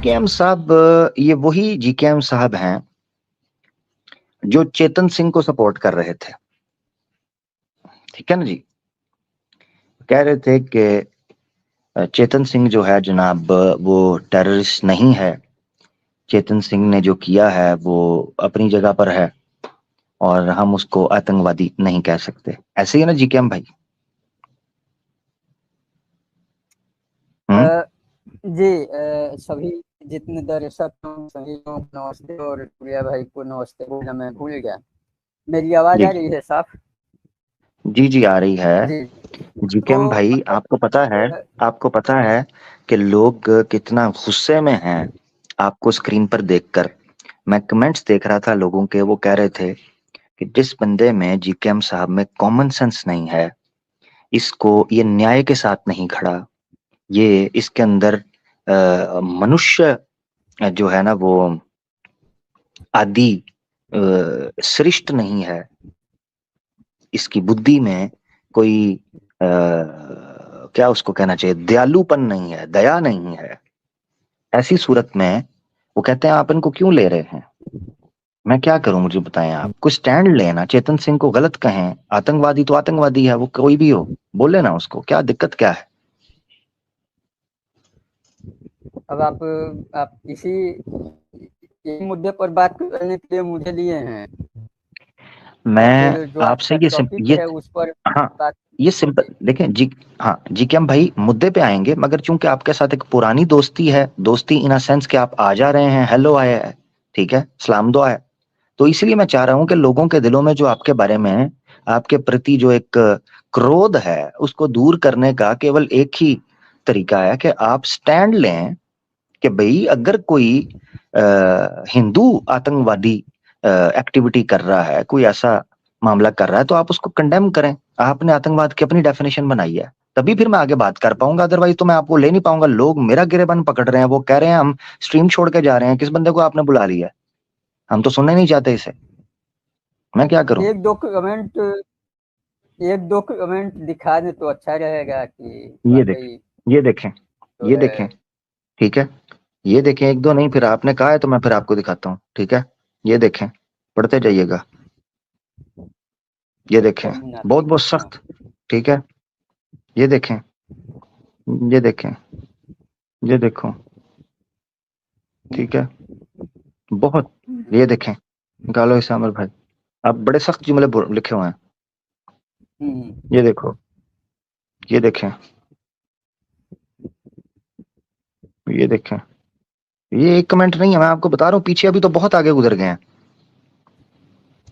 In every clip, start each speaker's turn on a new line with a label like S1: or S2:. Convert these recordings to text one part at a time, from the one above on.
S1: जीकेएम साहब, ये वही जीकेएम साहब हैं जो चेतन सिंह को सपोर्ट कर रहे थे। ठीक है ना जी। कह रहे थे कि चेतन सिंह जो है जनाब वो टेररिस्ट नहीं है। चेतन सिंह ने जो किया है वो अपनी जगह पर है और हम उसको आतंकवादी नहीं कह सकते। ऐसे ही ना जीकेएम भाई?
S2: अ, जी, सभी जितने दर्शक हैं सभी को नमस्ते और प्रिया भाई को नमस्ते बोलना मैं भूल गया। मेरी आवाज
S1: जी
S2: आ रही है साफ?
S1: जी जी, आ रही है।
S2: जी। तो
S1: जीकेएम भाई, आपको पता है कि लोग कितना गुस्से में हैं आपको स्क्रीन पर देखकर। मैं कमेंट्स देख रहा था लोगों के, वो कह रहे थे कि जिस बंदे में जीकेएम साहब में कॉमन सेंस नहीं है, इसको ये न्याय के साथ नहीं खड़ा, ये इसके अंदर मनुष्य जो है ना वो आदि श्रेष्ठ नहीं है, इसकी बुद्धि में कोई क्या उसको कहना चाहिए, दयालुपन नहीं है, दया नहीं है। ऐसी सूरत में वो कहते हैं आप इनको क्यों ले रहे हैं? मैं क्या करूं, मुझे बताएं। आप कुछ स्टैंड लेना, चेतन सिंह को गलत कहें, आतंकवादी तो आतंकवादी है, वो कोई भी हो, बोले ना उसको, क्या दिक्कत क्या है?
S2: अब आप इसी मुद्दे पर बात करने के लिए मुझे लिए हैं या
S1: मैं
S2: फिर जो
S1: आपसे
S2: आपका टॉपिक है उस पर
S1: हाँ,
S2: बात?
S1: ये सिंपल देखें जी। हाँ जी, क्या हम भाई मुद्दे पे आएंगे, मगर चूंकि आपके साथ एक पुरानी दोस्ती है, दोस्ती इन अ सेंस कि आप आ जा रहे हैं, हेलो आया है, ठीक है, सलाम दुआ है, तो इसलिए मैं चाह रहा हूं कि लोगों के दिलों में जो आपके बारे में, आपके प्रति जो एक क्रोध है, उसको दूर करने का केवल एक ही तरीका है कि आप स्टैंड लें कि भाई अगर कोई हिंदू आतंकवादी एक्टिविटी कर रहा है, कोई ऐसा मामला कर रहा है, तो आप उसको कंडेम करें। आपने आतंकवाद की अपनी डेफिनेशन बनाई है, तभी फिर मैं आगे बात कर पाऊंगा, अदरवाइज तो मैं आपको ले नहीं पाऊंगा। लोग मेरा गिरेबान पकड़ रहे हैं, वो कह रहे हैं हम स्ट्रीम छोड़ के जा रहे हैं। किस बंदे को आपने बुला लिया है? हम तो सुनना ही नहीं चाहते इसे। मैं क्या करूं?
S2: एक दो कमेंट एक दो कमेंट दिखा दे तो अच्छा रहेगा कि
S1: ये देखें,
S2: वाकई
S1: ये देखें,
S2: जो
S1: ये
S2: है।
S1: देखें, ठीक है, ये देखें। एक दो नहीं, फिर
S2: जी,
S1: आपने कहा है तो मैं फिर आपको दिखाता हूँ, ठीक है। ये देखें, पढ़ते जाइएगा। ये देखें, बहुत
S2: शर्मिनाती।
S1: बहुत
S2: हाँ।
S1: सख्त, ठीक है। ये देखें, ये देखें, ये देखो, ठीक है, बहुत। ये देखें, गालो इसे अमर भाई, आप बड़े सख्त जुमले लिखे हुए हैं।
S2: हम्म।
S1: ये देखो, ये देखें, ये देखें। ये एक कमेंट नहीं है, मैं आपको बता रहा हूँ, पीछे अभी तो बहुत आगे गुजर गए हैं।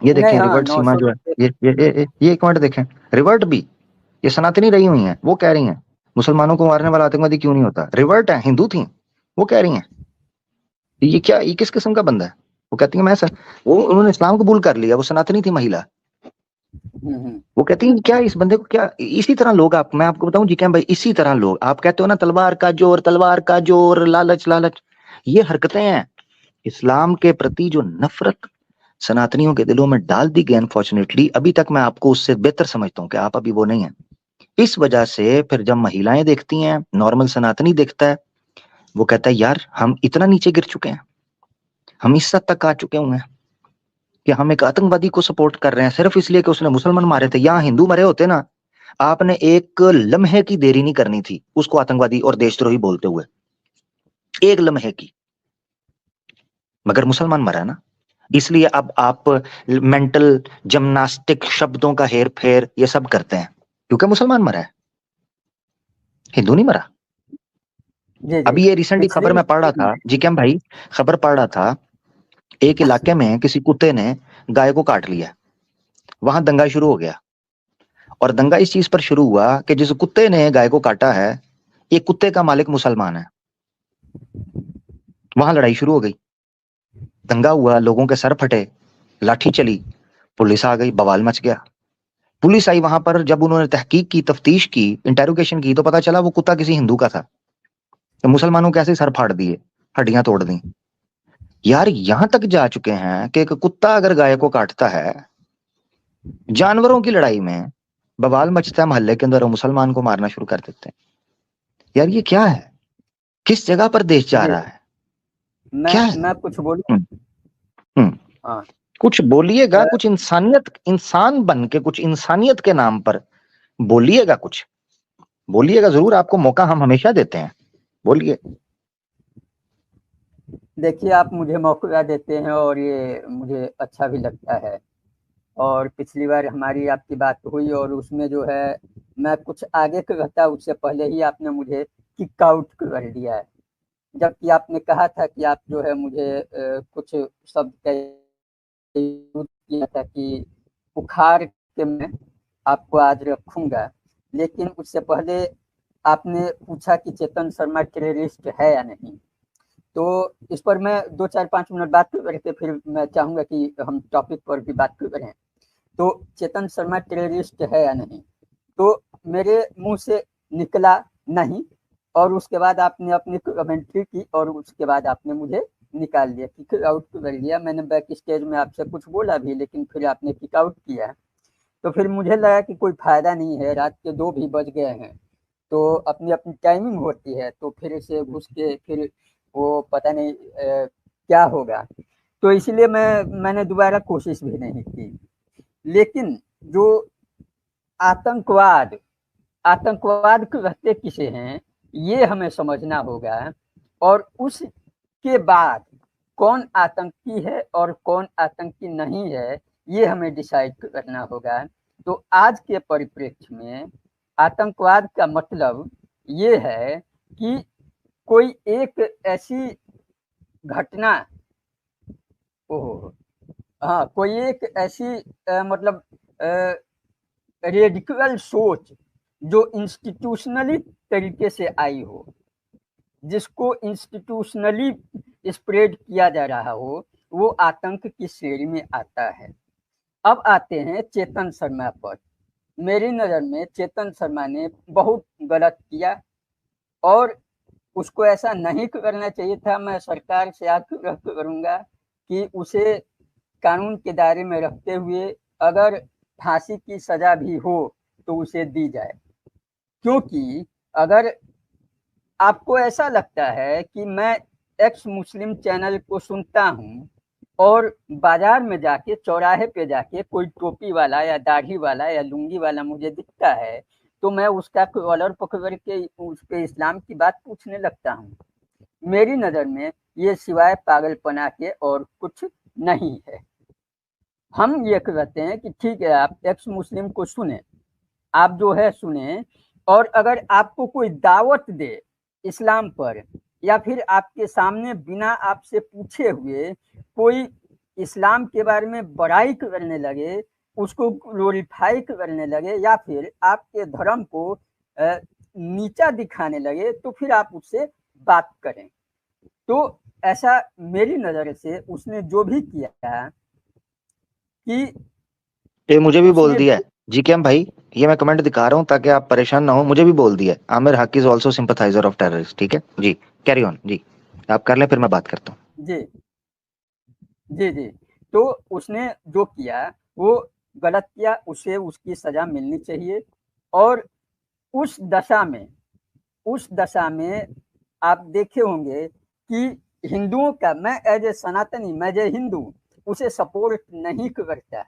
S1: ये
S2: नहीं,
S1: देखें,
S2: हाँ,
S1: रिवर्ट सीमा
S2: 900
S1: जो है, ये एक मिनट देखें। रिवर्ट भी ये सनातनी रही हुई हैं, वो कह रही हैं मुसलमानों को मारने वाला आतंकवादी क्यों नहीं होता। रिवर्ट है, हिंदू थी, वो कह रही हैं। ये क्या, ये किस किस्म का बंदा है? वो कहती है मैं सर, वो उन्होंने इस्लाम कबूल कर लिया, वो सनातनी थी महिला।
S2: हम्म।
S1: वो कहती है क्या इस बंदे को, क्या इसी तरह लोग, आप मैं आपको बताऊं जी क्या भाई, इसी तरह लोग, आप कहते हो ना तलवार का जोर, तलवार का जोर, लालच लालच, ये हरकतें हैं। इस्लाम के प्रति जो नफरत सनातनियों के दिलों में डाल दी गई, अनफॉर्चुनेटली अभी तक मैं आपको उससे बेहतर समझता हूं कि आप अभी वो नहीं है। इस वजह से फिर जब महिलाएं देखती हैं, नॉर्मल सनातनी देखता है, वो कहता है यार हम इतना नीचे गिर चुके हैं, हम इस हद तक आ चुके हुए हैं कि हम एक आतंकवादी को सपोर्ट कर रहे हैं सिर्फ इसलिए कि उसने मुसलमान मारे थे। यहाँ हिंदू मरे होते ना, आपने एक लम्हे की देरी नहीं करनी थी उसको आतंकवादी और देशद्रोही बोलते हुए, एक लम्हे की। मगर मुसलमान मरा ना, इसलिए अब आप मेंटल जिम्नास्टिक, शब्दों का हेर फेर, ये सब करते हैं क्योंकि मुसलमान मरा है, हिंदू नहीं मरा।
S2: जी, जी।
S1: अभी ये रिसेंटली
S2: पिछली
S1: खबर मैं पढ़ रहा था जी कैम भाई, खबर पढ़ रहा था, एक इलाके में किसी कुत्ते ने गाय को काट लिया, वहां दंगा शुरू हो गया। और दंगा इस चीज पर शुरू हुआ कि जिस कुत्ते ने गाय को काटा है, ये कुत्ते का मालिक मुसलमान है। वहां लड़ाई शुरू हो गई, दंगा हुआ, लोगों के सर फटे, लाठी चली, पुलिस आ गई, बवाल मच गया। पुलिस आई वहां पर, जब उन्होंने तहकीक की, तफ्तीश की, इंटेरोगेशन की, तो पता चला वो कुत्ता किसी हिंदू का था। तो मुसलमानों के ऐसे सर फाड़ दिए, हड्डियां तोड़ दी। यार यहां तक जा चुके हैं कि एक कुत्ता अगर गाय को काटता है, जानवरों की लड़ाई में बवाल मचता है मोहल्ले के अंदर, और मुसलमान को मारना शुरू कर देते हैं। यार ये क्या है, किस जगह पर देश जा
S2: जी,
S1: रहा है? क्या है?
S2: मैं कुछ बोलूं?
S1: हम्म,
S2: हाँ।
S1: कुछ बोलिएगा, कुछ इंसानियत, इंसान बन के कुछ इंसानियत के नाम पर बोलिएगा, कुछ बोलिएगा जरूर, आपको मौका हम हमेशा देते हैं, बोलिए।
S2: देखिए, आप मुझे मौका देते हैं और ये मुझे अच्छा भी लगता है। और पिछली बार हमारी आपकी बात हुई और उसमें जो है मैं कुछ आगे कहता उससे पहले ही आपने मुझे किक आउट कर दिया है। जबकि आपने कहा था कि आप जो है मुझे कुछ शब्द का यूज किया था कि उखाड़ के मैं आपको आज रखूंगा। लेकिन उससे पहले आपने पूछा कि चेतन शर्मा टेररिस्ट है या नहीं। तो इस पर मैं 2-4-5 मिनट बात करके फिर मैं चाहूंगा कि हम टॉपिक पर भी बात करें। तो चेतन शर्मा टेररिस्ट है या नहीं, तो मेरे मुंह से निकला नहीं। और उसके बाद आपने अपनी कमेंट्री की और उसके बाद आपने मुझे निकाल लिया, किक आउट कर दिया। मैंने बैक स्टेज में आपसे कुछ बोला भी, लेकिन फिर आपने किक आउट किया। तो फिर मुझे लगा कि कोई फायदा नहीं है, रात के 2 भी बज गए हैं, तो अपनी अपनी टाइमिंग होती है, तो फिर से घुस के फिर वो पता नहीं क्या होगा। तो इसलिए मैंने दोबारा कोशिश भी नहीं की। लेकिन जो आतंकवाद आतंकवाद कहते किसे हैं, ये हमें समझना होगा। और उसके बाद कौन आतंकी है और कौन आतंकी नहीं है, ये हमें डिसाइड करना होगा। तो आज के परिप्रेक्ष्य में आतंकवाद का मतलब ये है कि कोई एक ऐसी घटना, ओह हाँ, कोई एक ऐसी मतलब रेडिकल सोच जो इंस्टीट्यूशनली तरीके से आई हो, जिसको इंस्टीट्यूशनली स्प्रेड किया जा रहा हो, वो आतंक की श्रेणी में आता है। अब आते हैं चेतन शर्मा पर। मेरी नज़र में चेतन शर्मा ने बहुत गलत किया और उसको ऐसा नहीं करना चाहिए था। मैं सरकार से आग्रह करूंगा कि उसे कानून के दायरे में रखते हुए अगर फांसी की सजा भी हो तो उसे दी जाए। क्योंकि अगर आपको ऐसा लगता है कि मैं एक्स मुस्लिम चैनल को सुनता हूँ और बाजार में जाके चौराहे पे जाके कोई टोपी वाला या दाढ़ी वाला या लुंगी वाला मुझे दिखता है, तो मैं उसका कॉलर पकड़ के उस पे इस्लाम की बात पूछने लगता हूँ। मेरी नज़र में ये सिवाय पागलपना के और कुछ नहीं है। हम ये कहते हैं कि ठीक है, आप एक्स मुस्लिम को सुने, आप जो है सुने, और अगर आपको कोई दावत दे इस्लाम पर या फिर आपके सामने बिना आपसे पूछे हुए कोई इस्लाम के बारे में बड़ाई करने लगे, उसको ग्लोरीफाई करने लगे या फिर आपके धर्म को नीचा दिखाने लगे, तो फिर आप उससे बात करें। तो ऐसा मेरी नज़र से उसने जो भी किया कि
S1: ये मुझे भी बोल
S2: उसने
S1: दिया है जी कैम भाई, ये मैं कमेंट दिखा रहा हूँ ताकि आप परेशान ना हो, मुझे भी बोल दिया है आमिर हक is also sympathiser of terrorist. ठीक है जी, कैरी ऑन जी, आप कर लें फिर मैं बात करता हूँ।
S2: जी जी जी। तो उसने जो किया वो गलत किया, उसे उसकी सजा मिलनी चाहिए। और उस दशा में उस दशा में आप देखे होंगे कि हिंदुओं का, मैं एज ए सनातनी, मैं एज ए हिंदू उसे सपोर्ट नहीं करता।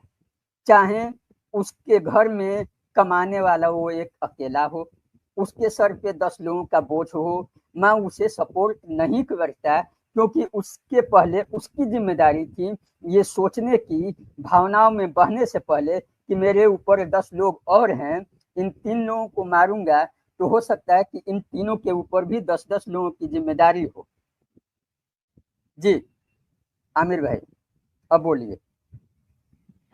S2: चाहे उसके घर में कमाने वाला वो एक अकेला हो, उसके सर पे 10 लोगों का बोझ हो, मैं उसे सपोर्ट नहीं करता। क्योंकि उसके पहले उसकी जिम्मेदारी थी ये सोचने की, भावनाओं में बहने से पहले, कि मेरे ऊपर 10 लोग और हैं, इन 3 लोगों को मारूंगा तो हो सकता है कि इन तीनों के ऊपर भी 10-10 लोगों की जिम्मेदारी हो। जी आमिर भाई, अब बोलिए।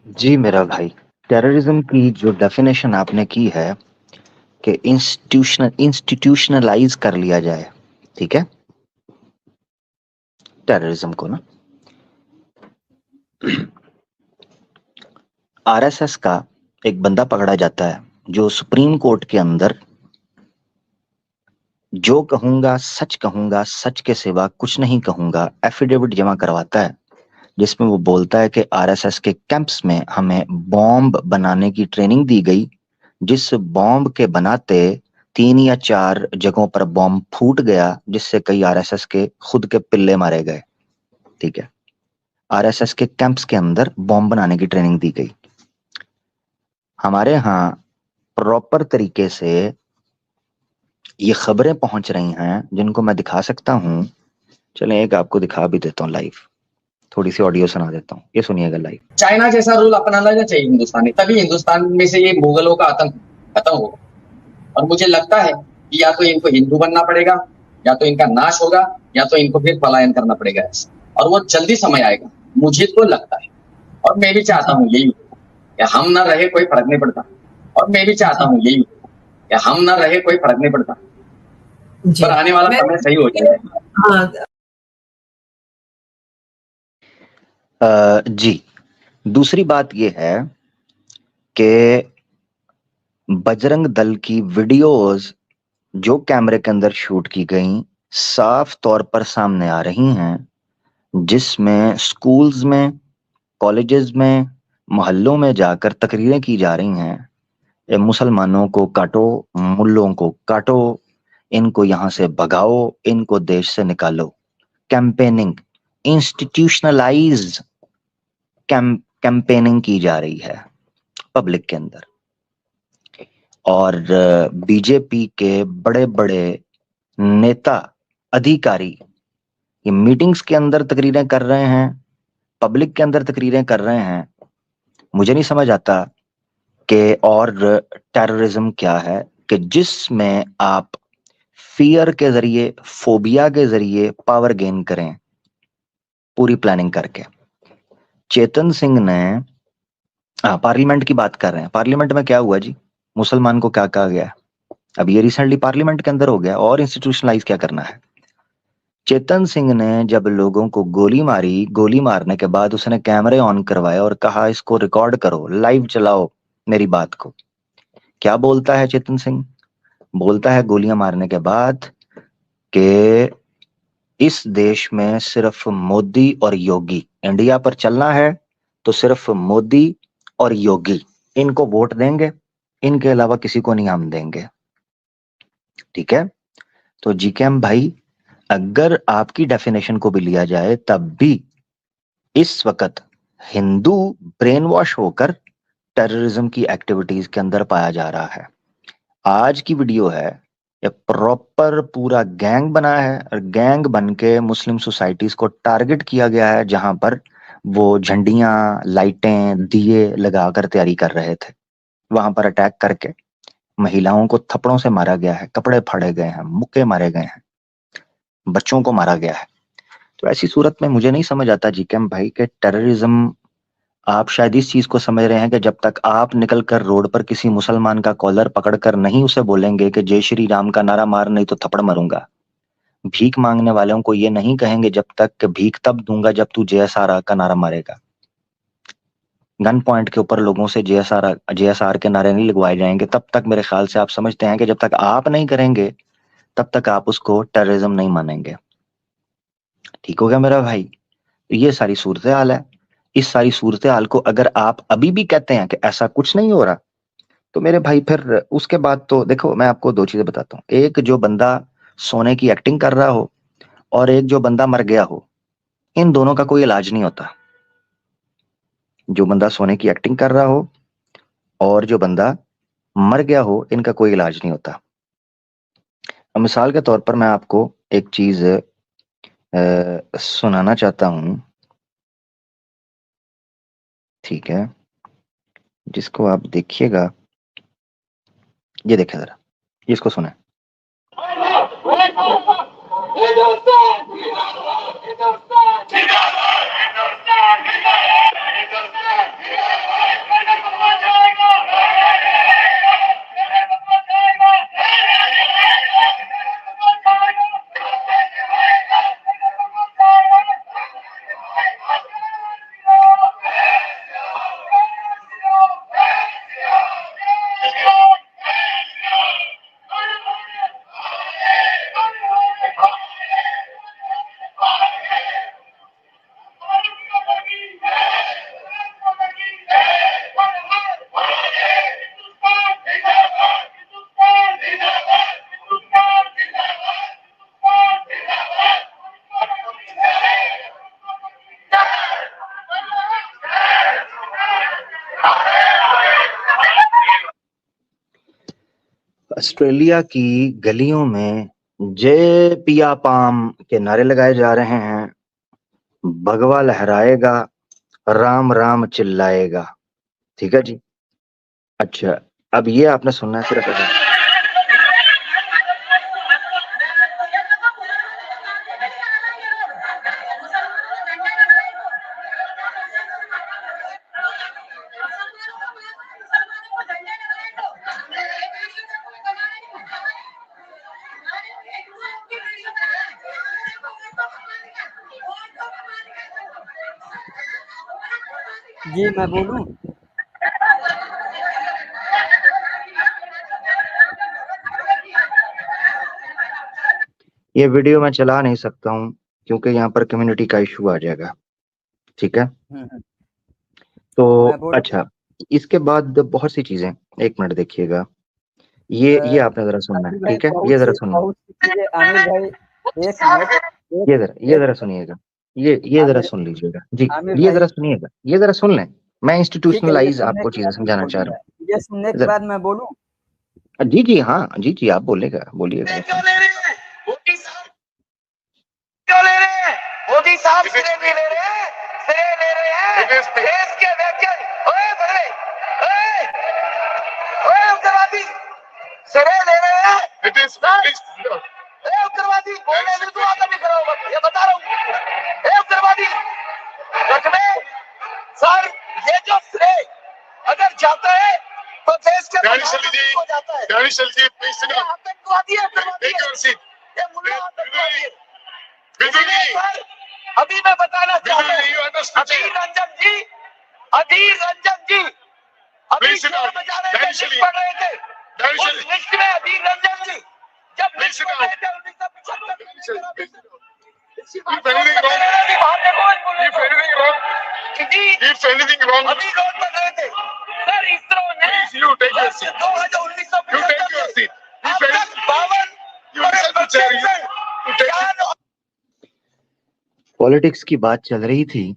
S1: जी मेरा भाई, टेररिज्म की जो डेफिनेशन आपने की है कि इंस्टीट्यूशनलाइज कर लिया जाए, ठीक है, टेररिज्म को ना, आरएसएस का एक बंदा पकड़ा जाता है जो सुप्रीम कोर्ट के अंदर जो कहूंगा सच के सिवा कुछ नहीं कहूंगा एफिडेविट जमा करवाता है, जिसमें वो बोलता है कि आरएसएस के कैंप्स में हमें बॉम्ब बनाने की ट्रेनिंग दी गई, जिस बॉम्ब के बनाते 3 या 4 जगहों पर बॉम्ब फूट गया, जिससे कई आरएसएस के खुद के पिल्ले मारे गए। ठीक है, आरएसएस के कैंप्स के अंदर बॉम्ब बनाने की ट्रेनिंग दी गई। हमारे यहाँ प्रॉपर तरीके से ये खबरें पहुंच रही हैं जिनको मैं दिखा सकता हूं। चलें एक आपको दिखा भी देता हूं लाइव, थोड़ी सी ऑडियो सुना देता हूं, ये सुनिएगा लाइव।
S3: चाइना जैसा रूल अपनाना चाहिए हिंदुस्तान में, तभी हिंदुस्तान में से ये मुगलों का आतंक खत्म होगा। और मुझे लगता है कि या तो इनको हिंदू बनना पड़ेगा, या तो इनका नाश होगा, या तो इनको फिर पलायन करना पड़ेगा। और वो जल्दी समय आएगा, मुझे तो लगता है। और मैं भी चाहता हूँ यही कि हम ना रहे कोई फर्क नहीं पड़ता। और मैं भी चाहता हूँ यही कि हम ना रहे कोई फर्क नहीं पड़ता, पर आने वाला समय सही हो जाएगा।
S4: हाँ,
S1: जी, दूसरी बात ये है कि बजरंग दल की वीडियोस जो कैमरे के अंदर शूट की गई साफ तौर पर सामने आ रही हैं, जिसमें स्कूल्स में, कॉलेजेस में, मोहल्लों में जाकर तकरीरें की जा रही हैं, ये मुसलमानों को काटो, मुल्लों को काटो, इनको यहां से भगाओ, इनको देश से निकालो। कैंपेनिंग, इंस्टीट्यूशनलाइज्ड कैंपेनिंग की जा रही है पब्लिक के अंदर। और बीजेपी के बड़े बड़े नेता, अधिकारी ये मीटिंग्स के अंदर तकरीरें कर रहे हैं, पब्लिक के अंदर तकरीरें कर रहे हैं। मुझे नहीं समझ आता कि और टेररिज्म क्या है कि जिसमें आप फियर के जरिए, फोबिया के जरिए पावर गेन करें, पूरी प्लानिंग करके। चेतन सिंह ने पार्लियामेंट की बात कर रहे हैं, पार्लियामेंट में क्या हुआ जी? मुसलमान को क्या कहा गया? अब ये रिसेंटली पार्लियामेंट के अंदर हो गया, और इंस्टीट्यूशनलाइज क्या करना है? चेतन सिंह ने जब लोगों को गोली मारी, गोली मारने के बाद उसने कैमरे ऑन करवाए और कहा इसको रिकॉर्ड करो, लाइव चलाओ मेरी बात को। क्या बोलता है चेतन सिंह? बोलता है गोलियां मारने के बाद कि इस देश में सिर्फ मोदी और योगी, इंडिया पर चलना है तो सिर्फ मोदी और योगी, इनको वोट देंगे, इनके अलावा किसी को नहीं हम देंगे। ठीक है, तो जीकेएम भाई, अगर आपकी डेफिनेशन को भी लिया जाए तब भी इस वक्त हिंदू ब्रेन वॉश होकर टेररिज्म की एक्टिविटीज के अंदर पाया जा रहा है। आज की वीडियो है, ये प्रॉपर पूरा गैंग बना है, और गैंग बन के मुस्लिम सोसाइटीज को टारगेट किया गया है, जहां पर वो झंडियां, लाइटें, दिए लगाकर तैयारी कर रहे थे। वहां पर अटैक करके महिलाओं को थप्पड़ों से मारा गया है, कपड़े फाड़े गए हैं, मुक्के मारे गए हैं, बच्चों को मारा गया है। तो ऐसी सूरत में मुझे नहीं समझ आता जीकेएम भाई के टेररिज्म, आप शायद इस चीज को समझ रहे हैं कि जब तक आप निकलकर रोड पर किसी मुसलमान का कॉलर पकड़कर नहीं उसे बोलेंगे कि जय श्री राम का नारा मार, नहीं तो थप्पड़ मारूंगा, भीख मांगने वालों को ये नहीं कहेंगे जब तक कि भीख तब दूंगा जब तू जेएसआर का नारा मारेगा, गन पॉइंट के ऊपर लोगों से जेएसआर के नारे नहीं लगवाए जाएंगे, तब तक मेरे ख्याल से आप समझते हैं कि जब तक आप नहीं करेंगे तब तक आप उसको टेररिज्म नहीं मानेंगे। ठीक हो गया मेरा भाई? ये सारी सूरत हाल है। इस सारी सूरत हाल को अगर आप अभी भी कहते हैं कि ऐसा कुछ नहीं हो रहा, तो मेरे भाई फिर उसके बाद तो देखो, मैं आपको दो चीजें बताता हूँ। एक जो बंदा सोने की एक्टिंग कर रहा हो, और एक जो बंदा मर गया हो, इन दोनों का कोई इलाज नहीं होता। जो बंदा सोने की एक्टिंग कर रहा हो और जो बंदा मर गया हो, इनका कोई इलाज नहीं होता। अब मिसाल के तौर पर मैं आपको एक चीज सुनाना चाहता हूं, ठीक है, जिसको आप देखिएगा। ये देखिए जरा, इसको सुने। ऑस्ट्रेलिया की गलियों में जय पिया पाम के नारे लगाए जा रहे हैं, भगवा लहराएगा, राम राम चिल्लाएगा। ठीक है जी। अच्छा, अब ये आपने सुनना है सिर्फ ऐसा।
S2: जी मैं बोलूं?
S1: ये वीडियो मैं चला नहीं सकता हूँ क्योंकि यहाँ पर कम्युनिटी का इशू आ जाएगा। ठीक है, तो
S2: मैं बोलूं?
S1: अच्छा, इसके बाद बहुत सी चीजें, एक मिनट देखिएगा, ये आपने जरा सुनना है।
S2: आमिर भाई
S1: ठीक है, ये जरा सुनिए,
S2: बहुत सी चीजें, आमिर भाई एक मिनट,
S1: ये
S2: एक
S1: जरा सुनिएगा, ये जरा
S2: आमिर
S1: सुन लीजिएगा जी,
S2: आमिर
S1: ये
S2: भाई
S1: जरा सुनिएगा, ये जरा सुन लें। मैं
S2: ठीक है, ये
S1: इंस्टीट्यूशनलाइज
S2: सुनने
S1: आपको
S2: के
S1: चीजें
S2: बाद मैं
S1: समझाना चाह रहा
S2: बोलूंगा, ये सुनने
S1: हूँ
S2: के
S1: जरा।
S2: बाद मैं बोलूं।
S1: जी जी, हाँ जी जी, आप बोलेगा, बोलिएगा।
S4: क्यों ले रहे हैं? मोदी साहब सिरे भी ले रहे हैं, सिरे ले रहे हैं देश के वैज्ञानिक। ओए बड़े, ओए ओए उग्रवादी सिरे ले रहे हैं। उग्रवादी बोलने में तो आता भी खड़ा होगा, ये बता रहा हूँ। उग्रवादी सच में सर, ये जो श्रेय अगर जाता है तो देश के प्रधानमंत्री को जाता है। आतंकवादी है, ये मुल्ला आतंकवादी है। सर, अभी मैं बताना चाहता हूँ, अधीर रंजन जी, अभी चोर बजाने में लिस्ट पढ़ रहे थे, उस लिस्ट में अधीर रंजन जी जब लिस्ट पढ़ रहे थे 1975 अभी रोड पर रहे थे सर, इसरो ने 2019
S1: पॉलिटिक्स की बात चल रही थी,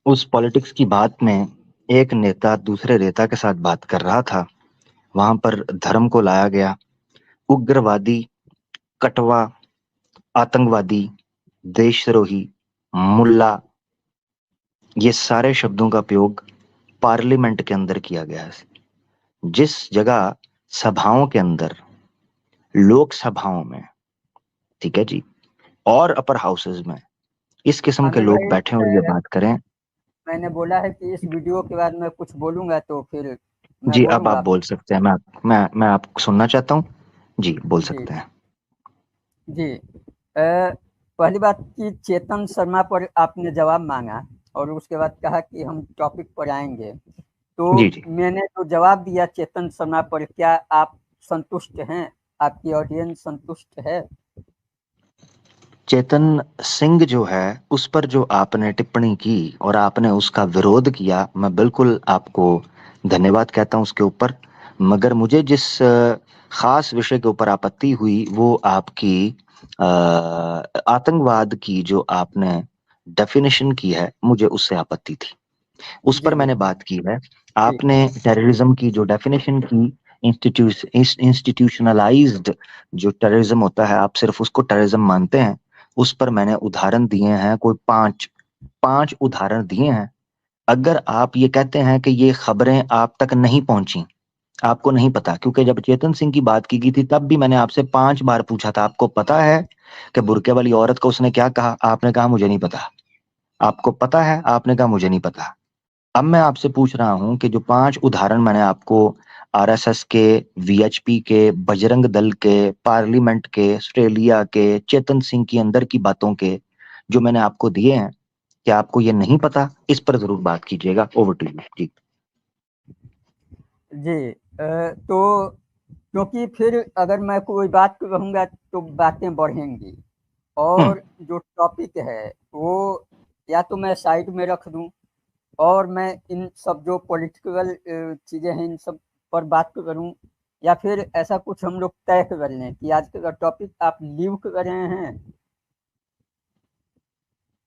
S1: उस पॉलिटिक्स की बात में एक नेता दूसरे नेता के साथ बात कर रहा था, वहां पर धर्म को लाया गया। उग्रवादी, कटवा, आतंकवादी, देशद्रोही, मुल्ला, ये सारे शब्दों का प्रयोग पार्लियामेंट के अंदर किया गया है। जिस जगह सभाओं के अंदर, लोकसभाओं में, ठीक है जी, और अपर हाउसेज में इस किस्म के
S2: आमिर
S1: लोग
S2: भाई
S1: बैठे और ये बात करें।
S2: मैंने बोला है कि इस वीडियो के बाद मैं कुछ बोलूंगा, तो फिर मैं
S1: जी, अब
S2: बोलूंगा
S1: आप बोल सकते हैं, मैं आपको सुनना चाहता हूँ जी, बोल
S2: जी
S1: सकते हैं।
S2: जी। पहली बात कि चेतन शर्मा पर आपने जवाब मांगा और उसके बाद कहा कि हम टॉपिक पर आएंगे, तो
S1: जी जी,
S2: मैंने जो जवाब दिया चेतन शर्मा पर, क्या आप संतुष्ट हैं? आपकी ऑडियंस संतुष्ट है?
S1: चेतन सिंह जो है, उस पर जो आपने टिप्पणी की और आपने उसका विरोध किया, मैं बिल्कुल आपको धन्यवाद कहता हूं उसके ऊपर। मगर मुझे जिस खास विषय के ऊपर आपत्ति हुई, वो आपकी आतंकवाद की जो आपने डेफिनेशन की है, मुझे उससे आपत्ति थी। उस पर
S2: जी
S1: मैंने बात की है।
S2: जी
S1: आपने टेररिज्म की जो डेफिनेशन की, इंस्टीट्यूशनलाइज्ड जो टेररिज्म होता है, आप सिर्फ उसको टेररिज्म मानते हैं। उस पर मैंने उदाहरण दिए हैं, कोई पांच उदाहरण दिए हैं। अगर आप ये कहते हैं कि ये खबरें आप तक नहीं पहुंची, आपको नहीं पता, क्योंकि जब चेतन सिंह की बात की गई थी तब भी मैंने आपसे 5 बार पूछा था, आपको पता है कि बुर्के वाली औरत को उसने क्या कहा? आपने कहा मुझे नहीं पता। आपको पता है? आपने कहा मुझे नहीं पता। अब मैं आपसे पूछ रहा हूं कि जो 5 उदाहरण मैंने आपको आरएसएस के, वीएचपी के, बजरंग दल के, पार्लियामेंट के, ऑस्ट्रेलिया के, चेतन सिंह की अंदर की बातों के जो मैंने आपको दिए हैं, क्या आपको ये नहीं पता? इस पर जरूर बात कीजिएगा। ओवर टू यू जी।
S2: जी। तो क्योंकि फिर अगर मैं कोई बात कहूँगा तो बातें बढ़ेंगी,
S1: हम्म,
S2: और जो टॉपिक है वो या तो मैं साइड में रख दूं और मैं इन सब जो पॉलिटिकल चीज़ें हैं इन सब पर बात करूं, या फिर ऐसा कुछ हम लोग तय कर लें कि आज का टॉपिक आप लीव कर रहे हैं,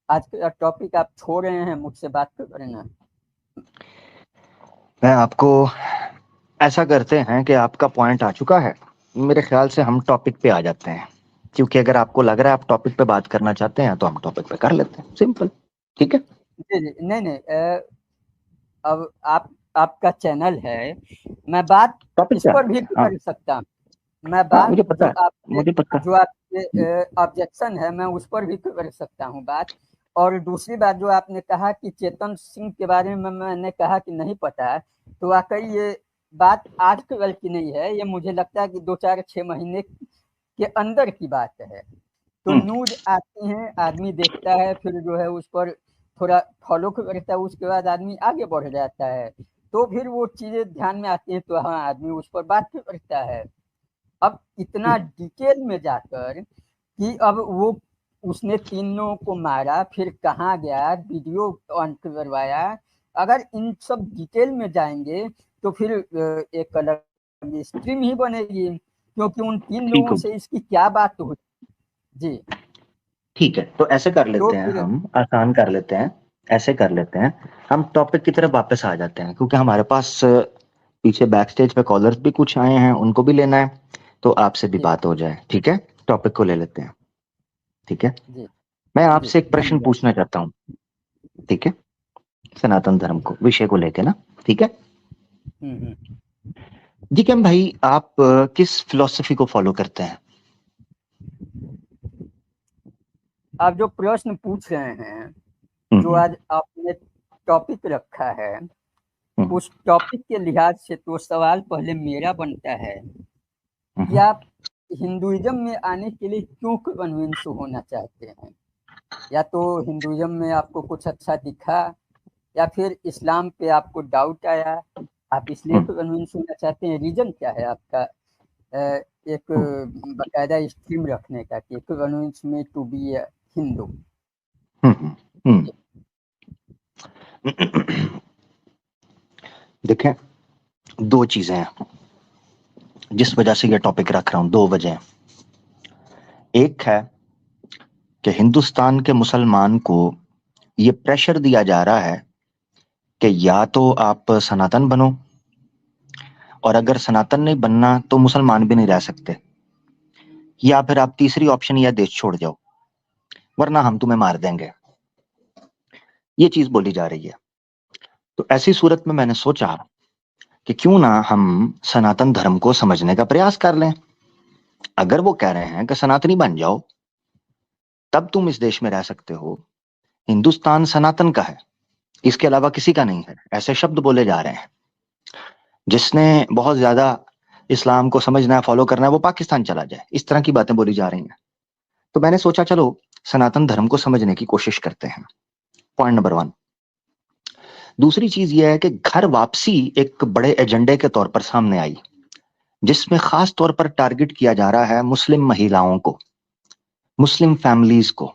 S2: आज का टॉपिक आप छोड़ रहे हैं मुझसे बात करना।
S1: मैं आपको ऐसा करते हैं कि आपका पॉइंट आ चुका है, मेरे ख्याल से हम टॉपिक पे आ जाते हैं, क्योंकि अगर आपको लग रहा है आप टॉपिक पे बात करना चाहते हैं तो हम टॉपिक पे कर लेते हैं, सिंपल। ठीक है,
S2: जी जी, नहीं नहीं, अब आपका चैनल है, मैं बात
S1: टॉपिक
S2: इस
S1: पे
S2: पर
S1: आते
S2: भी
S1: हैं। हाँ
S2: कर सकता हूँ। मैं
S1: हाँ,
S2: बात
S1: मुझे पता है, मुझे पता है।
S2: जो आपके ऑब्जेक्शन है मैं उस पर भी कर सकता हूँ बात। और दूसरी बात, जो आपने कहा कि चेतन सिंह के बारे में मैंने कहा कि नहीं पता है, तो वाकई ये बात आज कल की नहीं है, ये मुझे लगता है कि 2-4-6 महीने के अंदर की बात है। तो न्यूज आती हैं, आदमी देखता है, फिर जो है उस पर थोड़ा फॉलो करता है, उसके बाद आदमी आगे बढ़ जाता है, तो फिर वो चीजें ध्यान में आती हैं, तो हाँ आदमी उस पर बात करता है। अब इतना डिटेल में जाकर कि अब वो उसने 3 लोगों को मारा, फिर कहाँ गया, वीडियो ऑन करवाया, अगर इन सब डिटेल में जाएंगे तो फिर एक अलग स्ट्रीम ही बनेगी, क्योंकि उन 3
S1: ठीक
S2: लोगों
S1: हो,
S2: से इसकी क्या बात हुई। जी,
S1: ठीक है, तो ऐसे कर
S2: तो
S1: लेते हैं,
S2: फिर
S1: हम आसान कर लेते हैं, ऐसे कर लेते हैं, हम टॉपिक की तरफ वापस आ जाते हैं, क्योंकि हमारे पास पीछे बैक स्टेज पे कॉलर्स भी कुछ आए हैं, उनको भी लेना है, तो आपसे भी
S2: जी
S1: बात हो जाए। ठीक है, टॉपिक को ले लेते हैं। ठीक है,
S2: जी
S1: मैं
S2: जी,
S1: आपसे एक प्रश्न
S2: धन्यवाद।
S1: पूछना चाहता हूँ। ठीक है, सनातन धर्म को विषय को लेके ना। ठीक है
S2: हम्म।
S1: जी, क्या भाई आप किस फिलोसफी को फॉलो करते हैं?
S2: आप जो प्रश्न पूछ रहे हैं, जो
S1: हम्म
S2: आज आपने टॉपिक रखा है,
S1: हम्म
S2: उस टॉपिक के लिहाज से तो सवाल पहले मेरा बनता है कि
S1: हम्म
S2: आप हिंदुइज्म में आने के लिए क्यों कन्विंस होना चाहते हैं। या तो हिंदुइज्म में आपको कुछ अच्छा दिखा, या फिर इस्लाम पे आपको डाउट आया, आप इसलिए
S1: हम्म
S2: कन्विंस होना चाहते हैं। रीजन क्या है आपका एक
S1: हम्म
S2: बकायदा स्ट्रीम रखने का कि convince me to be Hindu.
S1: Hmm hmm. देखें, दो चीजें हैं जिस वजह से ये टॉपिक रख रहा हूं, दो वजह। एक है कि हिंदुस्तान के मुसलमान को ये प्रेशर दिया जा रहा है कि या तो आप सनातन बनो, और अगर सनातन नहीं बनना तो मुसलमान भी नहीं रह सकते, या फिर आप तीसरी ऑप्शन, या देश छोड़ जाओ वरना हम तुम्हें मार देंगे। ये चीज बोली जा रही है। तो ऐसी सूरत में मैंने सोचा कि क्यों ना हम सनातन धर्म को समझने का प्रयास कर लें। अगर वो कह रहे हैं कि सनातनी बन जाओ तब तुम इस देश में रह सकते हो, हिंदुस्तान सनातन का है, इसके अलावा किसी का नहीं है, ऐसे शब्द बोले जा रहे हैं। जिसने बहुत ज्यादा इस्लाम को समझना है, फॉलो करना है, वो पाकिस्तान चला जाए, इस तरह की बातें बोली जा रही हैं। तो मैंने सोचा चलो सनातन धर्म को समझने की कोशिश करते हैं। Point number 1। दूसरी चीज यह है कि घर वापसी एक बड़े एजेंडे के तौर पर सामने आई, जिसमें खास तौर पर टारगेट किया जा रहा है मुस्लिम महिलाओं को, मुस्लिम फैमिलीज को।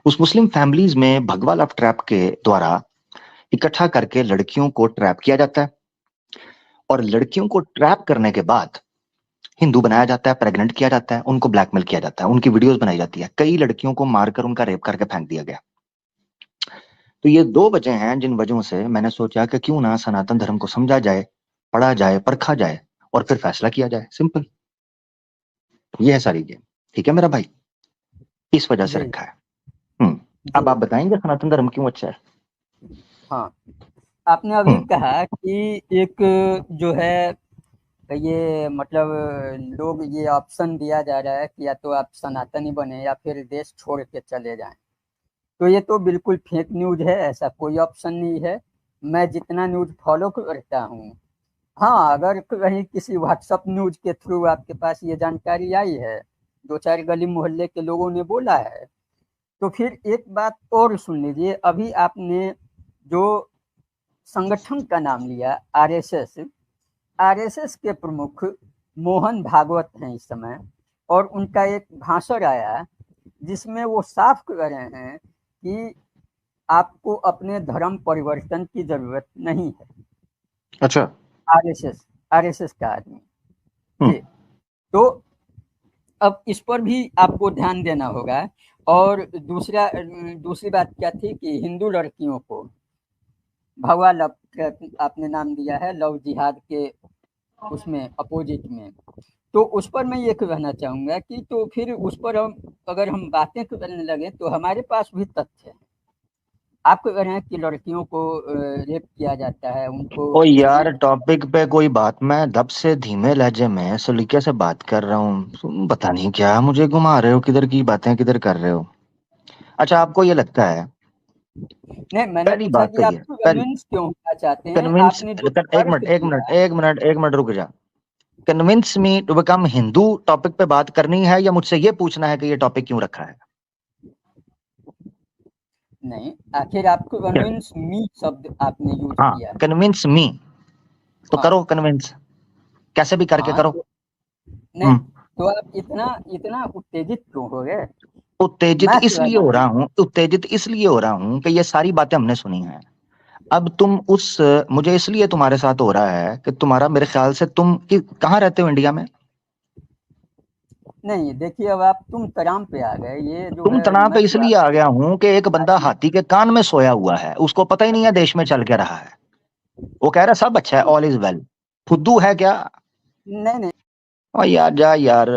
S1: उस मुस्लिम फैमिलीज में भगवा लव ट्रैप के द्वारा इकट्ठा करके लड़कियों को ट्रैप किया जाता है, और लड़कियों को ट्रैप करने के बाद हिंदू बनाया जाता है, प्रेग्नेंट किया जाता है, उनको ब्लैकमेल किया जाता है, उनकी वीडियोस बनाई जाती है, कई लड़कियों को मारकर उनका रेप करके फेंक दिया गया। तो ये दो वजह हैं जिन वजहों से मैंने सोचा कि क्यों ना सनातन धर्म को समझा जाए, पढ़ा जाए, परखा जाए, और फिर फैसला किया जाए। सिंपल, ये है सारी गेम। ठीक है मेरा भाई, इस वजह से
S2: जी
S1: रखा है। अब
S2: जी,
S1: आप बताएंगे सनातन धर्म क्यों अच्छा है?
S2: हाँ, आपने अभी
S1: हम्म
S2: कहा कि एक जो है ये मतलब लोग ये ऑप्शन दिया जा रहा है कि या तो आप सनातनी बने या फिर देश छोड़ के चले जाएं। तो ये तो बिल्कुल फेक न्यूज है, ऐसा कोई ऑप्शन नहीं है। मैं जितना न्यूज फॉलो करता हूँ, हाँ, अगर कहीं किसी व्हाट्सअप न्यूज के थ्रू आपके पास ये जानकारी आई है, 2-4 गली मोहल्ले के लोगों ने बोला है, तो फिर एक बात और सुन लीजिए। अभी आपने जो संगठन का नाम लिया, आरएसएस, आरएसएस के प्रमुख मोहन भागवत हैं इस समय, और उनका एक भाषण आया जिसमें वो साफ कह रहे हैं कि आपको अपने धर्म परिवर्तन की जरूरत नहीं है।
S1: अच्छा।
S2: आरएसएस, आरएसएस का आदमी।
S1: हम्म
S2: जी, तो अब इस पर भी आपको ध्यान देना होगा। और दूसरी बात क्या थी कि हिंदू लड़कियों को भगवा लव, आपने नाम दिया है लव जिहाद के उसमें अपोजिट में। तो उस पर मैं ये कहना चाहूँगा कि तो फिर उस पर हम अगर हम बातें करने लगे तो हमारे पास भी तथ्य है। आप कह रहे हैं कि लड़कियों को रेप किया जाता है, उनको
S1: ओ यार टॉपिक पे कोई बात, मैं दब से धीमे लहजे में सलीके से बात कर रहा हूँ, तुम पता नहीं क्या मुझे घुमा रहे हो, किधर की बातें किधर कर रहे हो। अच्छा आपको ये लगता है,
S2: नहीं, मैंने
S1: पहली
S2: पूछा
S1: बात
S2: कि
S1: तो
S2: आप
S1: ये
S2: कन्विंस क्यों होना चाहते हैं?
S1: कन्विंस,
S2: आपने जो
S1: एक
S2: तर्क
S1: मिनट एक मिनट
S2: दिया।
S1: एक मिनट एक मिनट रुक जा। Convince me to become Hindu topic पे बात करनी है या मुझसे ये पूछना है कि ये टॉपिक क्यों रखा है?
S2: नहीं, आखिर आपको कन्विंस मी शब्द आपने यूज
S1: हाँ
S2: किया है।
S1: कन्विंस मी, तो
S2: हाँ।
S1: करो कन्विंस, कैसे भी करके
S2: हाँ
S1: करो।
S2: तो नहीं, तो आप इतना इतना उत्तेजित क्यों हो गए?
S1: उत्तेजित
S2: मैं
S1: इसलिए
S2: कहना
S1: हो रहा हूँ, उत्तेजित इसलिए हो रहा हूँ कि ये सारी बातें हमने सुनी हैं। अब तुम उस, मुझे इसलिए तुम्हारे साथ हो रहा है कि तुम्हारा, मेरे ख्याल से तुम कहाँ रहते हो इंडिया में?
S2: नहीं, देखिए अब आप तुम तराम पे आ गए। ये जो
S1: तुम
S2: है
S1: तनाव पे
S2: मैं तो
S1: इसलिए आ गया हूं कि एक बंदा हाथी के कान में सोया हुआ है, उसको पता ही नहीं है देश में चल के रहा है, वो कह रहा है सब अच्छा है, ऑल इज वेल। फुद्दू है क्या?
S2: नहीं नहीं
S1: और यार जा यार,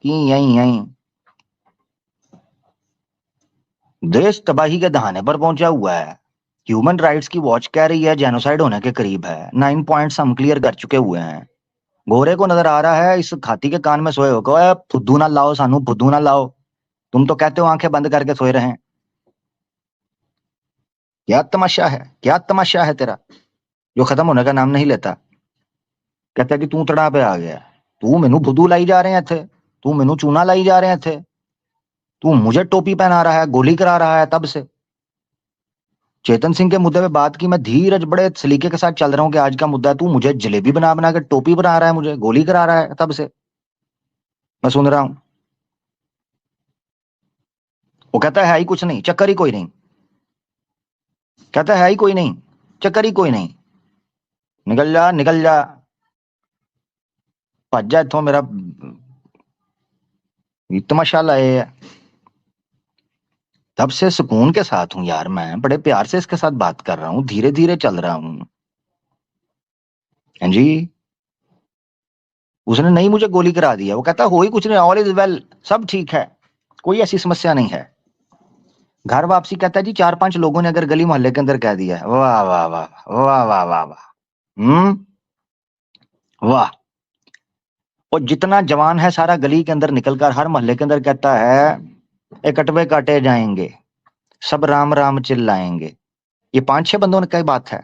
S1: यहीं यहीं देश तबाही के दहाने पर पहुंचा हुआ है। ह्यूमन राइट्स की वॉच कह रही है जेनोसाइड होने के करीब है, 9 पॉइंट्स हम क्लियर कर चुके हुए हैं। गोरे को नजर आ रहा है इस हाथी के कान में सोए होकर, फुद्दू ना लाओ सानू, फुद्दू ना लाओ। तुम तो कहते हो आंखें बंद करके सोए रहे। क्या तमाशा है, क्या तमाशा है तेरा जो खत्म होने का नाम नहीं लेता? कहता कि तू तड़ा पे आ गया, तू मैनू फुद्दू लाई जा रहे थे, तू मैनू चूना लाई जा रहे थे, तू मुझे टोपी पहना रहा है, गोली करा रहा है। तब से चेतन सिंह के मुद्दे पे बात की, मैं धीरज बड़े सलीके के साथ चल रहा हूं कि आज का मुद्दा है, तू मुझे जलेबी बना बना के टोपी बना रहा है, मुझे गोली करा रहा है। तब से मैं सुन रहा हूं। वो कहता है ही कुछ नहीं, चक्कर ही कोई नहीं, कहता है ही कोई नहीं, चक्कर ही कोई नहीं, निकल जा निकल जा, भज जा इथों, मेरा तमाशा लाए है। तब से सुकून के साथ हूं यार, मैं बड़े प्यार से इसके साथ बात कर रहा हूं, धीरे धीरे चल रहा हूं। हाँ जी, उसने नहीं मुझे गोली करा दिया, वो कहता हो ही कुछ नहीं, ऑल इज वेल, सब ठीक है, कोई ऐसी समस्या नहीं है। घर वापसी कहता है जी 4-5 लोगों ने अगर गली मोहल्ले के अंदर कह दिया है, वाह वाह वाह वाह वाह वाह वाह, वाह। और जितना जवान है सारा गली के अंदर निकलकर हर मोहल्ले के अंदर कहता है इकट्ठे काटे जाएंगे, सब राम राम चिल्लाएंगे। ये 5-6 बंदों ने कही बात है,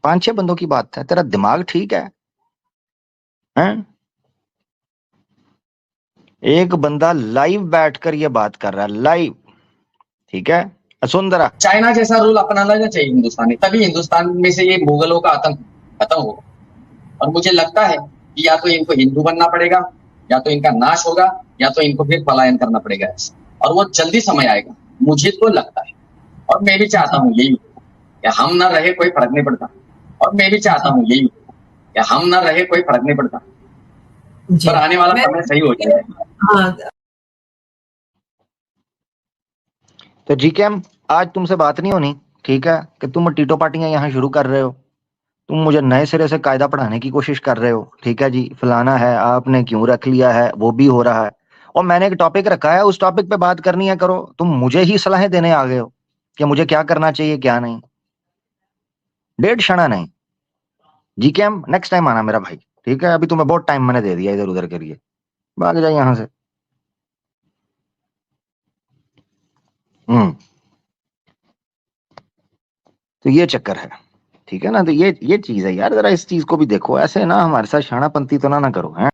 S1: 5-6 बंदों की बात है। तेरा दिमाग ठीक है, हैं? एक बंदा लाइव बैठकर ये बात कर रहा है, लाइव, ठीक है? सुन जरा।
S3: चाइना जैसा रूल अपनाना चाहिए हिंदुस्तान में, तभी हिंदुस्तान में से ये मुगलों का आतंक खत्म होगा। और मुझे लगता है कि या तो इनको हिंदू बनना पड़ेगा, या तो इनका नाश होगा, या तो इनको फिर पलायन करना पड़ेगा। और वो जल्दी समय आएगा, मुझे तो लगता है। और मैं भी चाहता हूँ यही कि हम ना रहे, कोई फर्क नहीं पड़ता। और मैं भी चाहता हूँ यही कि हम ना रहे, कोई फर्क नहीं पड़ता, पर आने वाला समय सही हो जाएगा।
S5: हाँ,
S1: तो जी के आज तुमसे बात नहीं होनी, ठीक है? कि तुम टीटो पार्टियां यहाँ शुरू कर रहे हो, तुम मुझे नए सिरे से कायदा पढ़ाने की कोशिश कर रहे हो, ठीक है जी? फलाना है, आपने क्यों रख लिया है, वो भी हो रहा है। और मैंने एक टॉपिक रखा है, उस टॉपिक पे बात करनी है करो, तुम मुझे ही सलाहें देने आ गए हो कि मुझे क्या करना चाहिए क्या नहीं। डेढ़ क्षणा नहीं। जी के नेक्स्ट टाइम आना मेरा भाई, ठीक है? अभी तुम्हें बहुत टाइम मैंने दे दिया इधर उधर करिए, भाग जाए यहां से। तो ये चक्कर है, ठीक है ना? तो ये चीज है यार, जरा इस चीज को भी देखो, ऐसे ना हमारे साथ शानापंती तो ना करो, हैं?